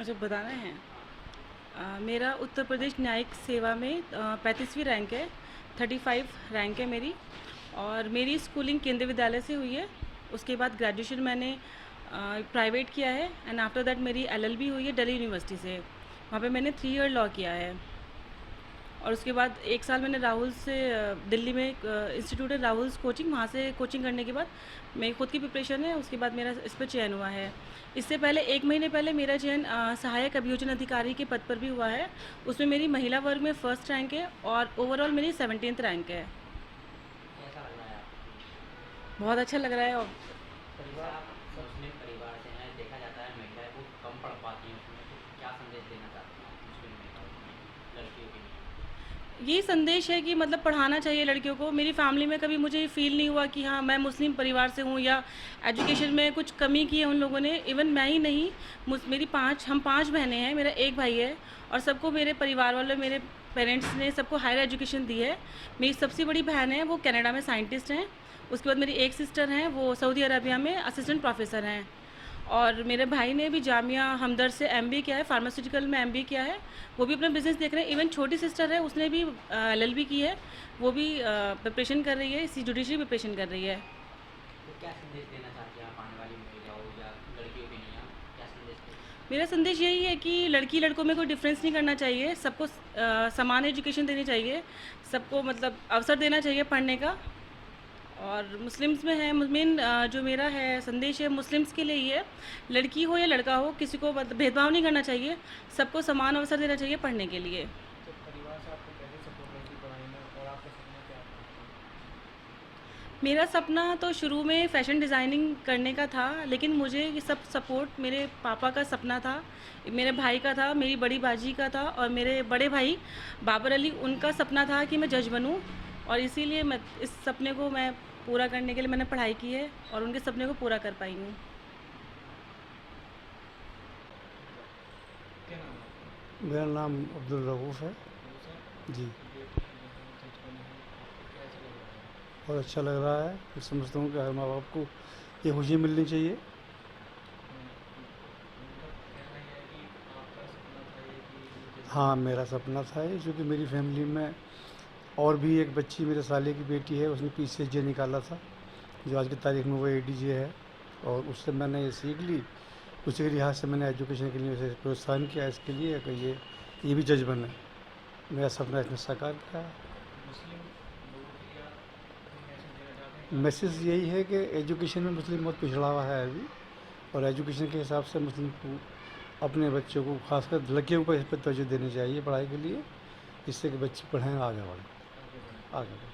अच्छा बताना है। मेरा उत्तर प्रदेश न्यायिक सेवा में 35वीं रैंक है, 35 रैंक है मेरी। और मेरी स्कूलिंग केंद्रीय विद्यालय से हुई है। उसके बाद ग्रेजुएशन मैंने प्राइवेट किया है एंड आफ्टर दैट मेरी एलएलबी हुई है दिल्ली यूनिवर्सिटी से। वहाँ पे मैंने 3 ईयर लॉ किया है। और उसके बाद 1 साल मैंने राहुल से दिल्ली में एक इंस्टीट्यूट है राहुल्स कोचिंग, वहाँ से कोचिंग करने के बाद मेरी खुद की प्रिपरेशन है। उसके बाद मेरा इस पर चयन हुआ है। इससे पहले 1 महीने पहले मेरा चयन सहायक अभियोजन अधिकारी के पद पर भी हुआ है। उसमें मेरी महिला वर्ग में फर्स्ट रैंक है और ओवरऑल मेरी 17th रैंक है। कैसा लग रहा है आपको? बहुत अच्छा लग रहा है। और जैसे आप मुस्लिम परिवार से हैं, देखा जाता है महिलाएं बहुत कम पढ़ पाती हैं उसमें, तो क्या संदेश देना चाहते हैं आप मुस्लिम महिलाओं में, लड़कियों के लिए? यही संदेश है कि मतलब पढ़ाना चाहिए लड़कियों को। मेरी फैमिली में कभी मुझे फ़ील नहीं हुआ कि हाँ मैं मुस्लिम परिवार से हूँ या एजुकेशन में कुछ कमी की है उन लोगों ने। इवन मैं ही नहीं, हम 5 बहनें हैं, मेरा 1 भाई है। और सबको मेरे परिवार वालों, मेरे पेरेंट्स ने सबको हायर एजुकेशन दी है। मेरी सबसे बड़ी बहन है वो कनाडा में साइंटिस्ट हैं। उसके बाद मेरी एक सिस्टर हैं वो सऊदी अरबिया में असिस्टेंट प्रोफेसर हैं। और मेरे भाई ने भी जामिया हमदर्द से एमबीए किया है, फार्मास्यूटिकल में एमबीए किया है। वो भी अपना बिज़नेस देख रहे हैं। इवन छोटी सिस्टर है उसने भी एलएलबी की है। वो भी प्रिपरेशन कर रही है, इसी जुडिशरी प्रिपरेशन कर रही है। तो क्या संदेश देना चाहते हैं आप आने वाली महिलाओं या लड़कियों के लिए, आप क्या संदेश दें? मेरा संदेश यही है कि लड़की लड़कों में कोई डिफरेंस नहीं करना चाहिए। सबको समान एजुकेशन देनी चाहिए। सबको मतलब अवसर देना चाहिए पढ़ने का। और मुस्लिम्स में है मेन जो मेरा है संदेश है मुस्लिम्स के लिए ही है। लड़की हो या लड़का हो, किसी को मतलब भेदभाव नहीं करना चाहिए। सबको समान अवसर देना चाहिए पढ़ने के लिए। तो परिवार से आपको कैसे सपोर्ट रही थी पढ़ाई में, और आपका सपना क्या था? मेरा सपना तो शुरू में फ़ैशन डिज़ाइनिंग करने का था, लेकिन मुझे ये सब सपोर्ट मेरे पापा का सपना था, मेरे भाई का था, मेरी बड़ी बाजी का था और मेरे बड़े भाई बाबर अली उनका सपना था कि मैं जज बनूं। और इसीलिए मैं इस सपने को मैं पूरा करने के लिए मैंने पढ़ाई की है और उनके सपने को पूरा कर पाई हूँ। क्या नाम है आपका? मेरा नाम अब्दुल रऊफ़ है। वो सर, जी। ये जज बने हैं, आपको कैसा लग रहा है? बहुत अच्छा लग रहा है। मैं समझता हूँ कि हर माँ बाप को ये खुशी मिलनी चाहिए। उनका कहना ये है कि आपका सपना था ये कि जज हाँ, मेरा सपना था ये, क्योंकि मेरी फैमिली में और भी एक बच्ची मेरे साले की बेटी है, उसने पीसीएसजे निकाला था, जो आज की तारीख में वो एडीजे है। और उससे मैंने ये सीख ली। उसी के लिहाज से मैंने एजुकेशन के लिए उसे प्रोत्साहन किया इसके लिए कि ये भी जज बने। मेरा सपना इसने साकार किया। मुस्लिम लोगों के लिए आप कोई मैसेज देना चाहते हैं? मैसेज यही है कि एजुकेशन में मुस्लिम बहुत पिछड़ा हुआ है अभी। और एजुकेशन के हिसाब से मुस्लिम को अपने बच्चों को, खासकर लड़कियों को, इस पर तवज्जो देनी चाहिए पढ़ाई के लिए, जिससे कि बच्चे पढ़ें, आगे बढ़ें, आगे बढ़ें। आगे बढ़ें।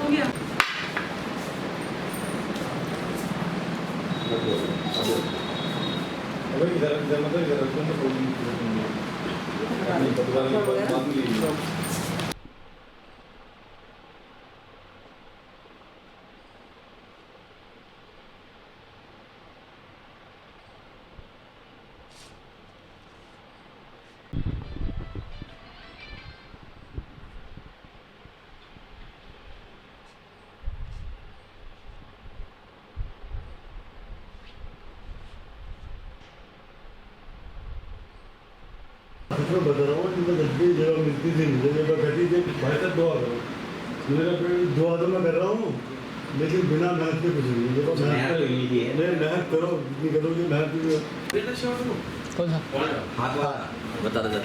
हो गया। अबे इधर इधर मतलब इधर तुम तो नहीं पता नहीं बात नहीं। मैं बता रहा हूँ कि जब भी जगह मिलती थी मुझे, जब कहती थी भाई साहब दुआ करो, मैंने दुआ तो मैं कर रहा हूँ, लेकिन बिना मेहनत के कुछ नहीं। जब मेहनत करो, जितनी करोगे मेहनत कौन सा हाथ वाला बता रहा था।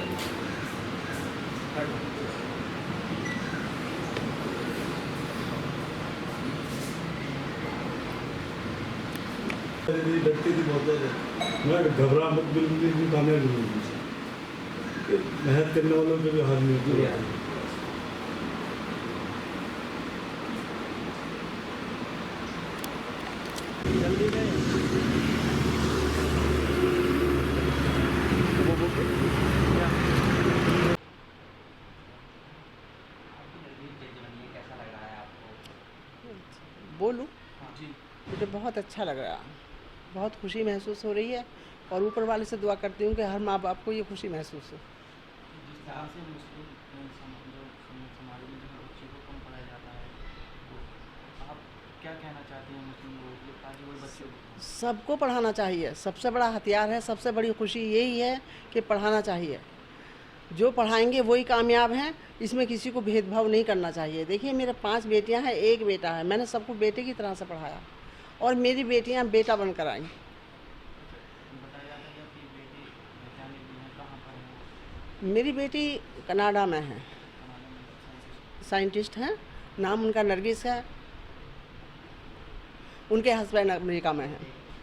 मेरी लगती थी बहुत ज़्यादा, मैं घबरा मत बिल्कुल भी कामयाब नहीं हुई। मेहनत करने वालों के भी हार नहीं होती। जल्दी में आपकी लड़की जज बनी है, कैसा लग रहा है आपको? बोलूं जी मुझे बहुत अच्छा लग रहा, बहुत खुशी महसूस हो रही है और ऊपर वाले से दुआ करती हूँ कि हर माँ बाप को ये खुशी महसूस हो। जिस तरह से मुस्लिम समाज में जो है बच्चे को कम पढ़ाया जाता है, तो आप क्या कहना चाहते हैं मुस्लिम लोगों के लिए ताकि वो बच्चे को सबको पढ़ाना चाहिए, सबसे बड़ा हथियार है, सबसे बड़ी खुशी यही है कि पढ़ाना चाहिए। जो पढ़ाएंगे वही कामयाब हैं, इसमें किसी को भेदभाव नहीं करना चाहिए। देखिए मेरे 5 बेटियां हैं, 1 बेटा है, मैंने सबको बेटे की तरह से पढ़ाया और मेरी बेटियां बेटा बनकर आईं। बताया जाता है कि बेटी वैज्ञानिक भी हैं, कहाँ पर हैं? मेरी बेटी कनाडा में है, कनाडा में साइंटिस्ट हैं, नाम उनका नरगिस है, उनके हस्बैंड अमेरिका में हैं।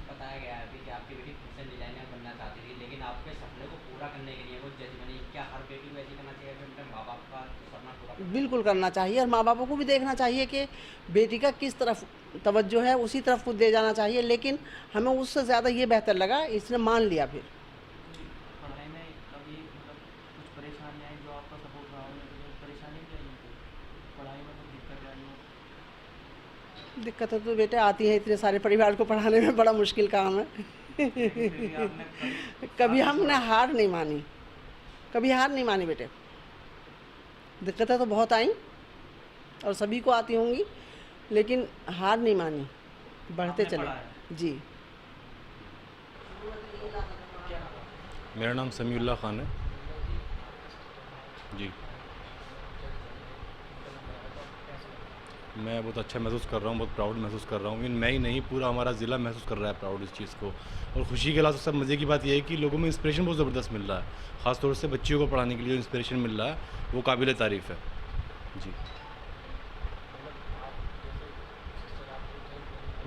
बताया गया है अभी कि आपकी बेटी फैशन डिजाइनर बनना चाहती थी, लेकिन आपके सपने को पूरा करने के लिए वो जज बनी। क्या हर बेटी को ऐसे करना चाहिए कि अपने माँ बाप का सपना पूरा करना? बिल्कुल करना चाहिए और माँ बापों को भी देखना चाहिए कि बेटी का किस तरफ तवज्जो है, उसी तरफ को दे जाना चाहिए। लेकिन हमें उससे ज़्यादा ये बेहतर लगा, इसने मान लिया। फिर पढ़ाई में कभी मतलब कुछ परेशानी आई जो आपका सपोर्ट रहा हो, या तो परेशानी क्या आई कोई पढ़ाई में कुछ दिक्कत आई हो? दिक्कतें तो बेटे आती हैं, इतने सारे परिवार को पढ़ाने में बड़ा मुश्किल काम है। फिर भी आपने कभी हमने हार नहीं मानी, कभी हार नहीं मानी बेटे। दिक्कतें तो बहुत आई और सभी को आती होंगी, लेकिन हार नहीं मानी, बढ़ते आपने चले। पढ़ा है? जी। मेरा नाम समीउल्लाह खान है जी। मैं बहुत अच्छा महसूस कर रहा हूँ, बहुत प्राउड महसूस कर रहा हूँ। मैं ही नहीं, पूरा हमारा ज़िला महसूस कर रहा है प्राउड इस चीज़ को। और खुशी के अलावा सब मज़े की बात यह है कि लोगों में इंस्पिरेशन बहुत ज़बरदस्त मिल रहा है। ख़ास तौर से बच्चियों को पढ़ाने के लिए जो इंस्पिरेशन मिल रहा है वो काबिल तारीफ़ है जी।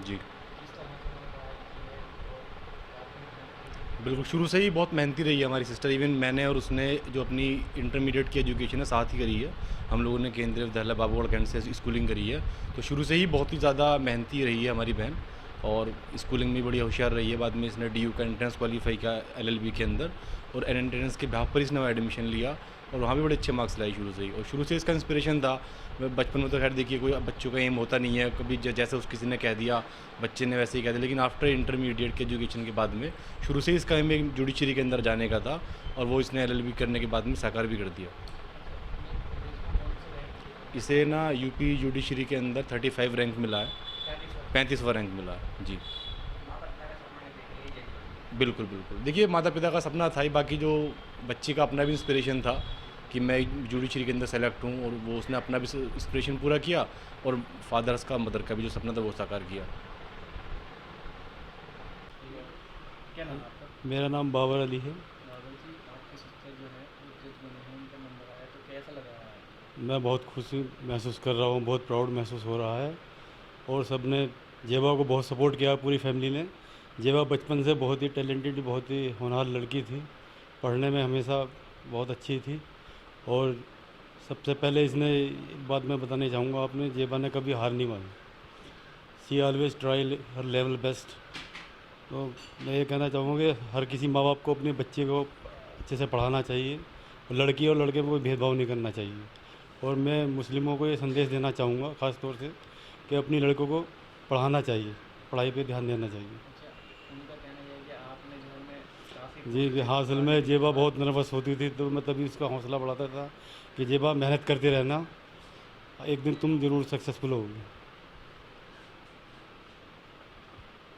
जी बिल्कुल, शुरू से ही बहुत मेहनती रही है हमारी सिस्टर। इवन मैंने और उसने जो अपनी इंटरमीडिएट की एजुकेशन है साथ ही करी है। हम लोगों ने केंद्रीय विद्यालय बाबूगढ़ कैंट से स्कूलिंग करी है, तो शुरू से ही बहुत ही ज़्यादा मेहनती रही है हमारी बहन और स्कूलिंग में बड़ी होशियार रही है। बाद में इसने DU का एंट्रेंस क्वालिफाई किया LLB के अंदर और एंट्रेंस के बिहाफ पर इसने एडमिशन लिया और वहाँ भी बड़े अच्छे मार्क्स लाए शुरू से ही। और शुरू से इसका इंस्पिरेशन था। मैं बचपन में तो खैर देखिए कोई बच्चों का एम होता नहीं है, कभी जैसे उस किसी ने कह दिया बच्चे ने वैसे ही कह दिया। लेकिन आफ्टर इंटरमीडिएट के एजुकेशन के बाद में शुरू से इसका एम एक जुडिशरी के अंदर जाने का था और वो इसने LLB करने के बाद में साकार भी कर दिया। इसे ना UP जुडिशरी के अंदर 35 रैंक मिला है, 35वां रैंक मिला है जी। बिल्कुल बिल्कुल, देखिए माता पिता का सपना था ही, बाकी जो बच्चे का अपना भी इंस्पिरेशन था कि मैं जुडिशरी के अंदर सेलेक्ट हूँ और वो उसने अपना भी इंस्पिरेशन पूरा किया और फादर्स का मदर का भी जो सपना था वो साकार किया। क्या नाम है आपका? मेरा नाम बाबर अली है। बाबा जी, आपके सिस्टर जो है वो जज बने हैं, उनका नंबर आया, तो कैसा लग रहा है? मैं बहुत खुशी महसूस कर रहा हूँ, बहुत प्राउड महसूस हो रहा है और सब ने जेबा को बहुत सपोर्ट किया, पूरी फैमिली ने। जेबा बचपन से बहुत ही टैलेंटेड, बहुत ही होनहार लड़की थी, पढ़ने में हमेशा बहुत अच्छी थी। और सबसे पहले इसने एक बात मैं बताना चाहूँगा, आपने जेबा ने कभी हार नहीं मानी। She always try her level best. तो मैं ये कहना चाहूँगा कि हर किसी माँ बाप को अपने बच्चे को अच्छे से पढ़ाना चाहिए, लड़की और लड़के में कोई भेदभाव नहीं करना चाहिए। और मैं मुस्लिमों को ये संदेश देना चाहूँगा ख़ास तौर से कि अपनी लड़कों को पढ़ाना चाहिए, पढ़ाई पे ध्यान देना चाहिए। अच्छा, उनका कहना यह है कि आपने जो है काफ़ी जी हाँ, असल में जेबा बहुत नर्वस होती थी, तो मैं तभी उसका हौसला बढ़ाता था कि जेबा मेहनत करते रहना, एक दिन तुम ज़रूर सक्सेसफुल होगे।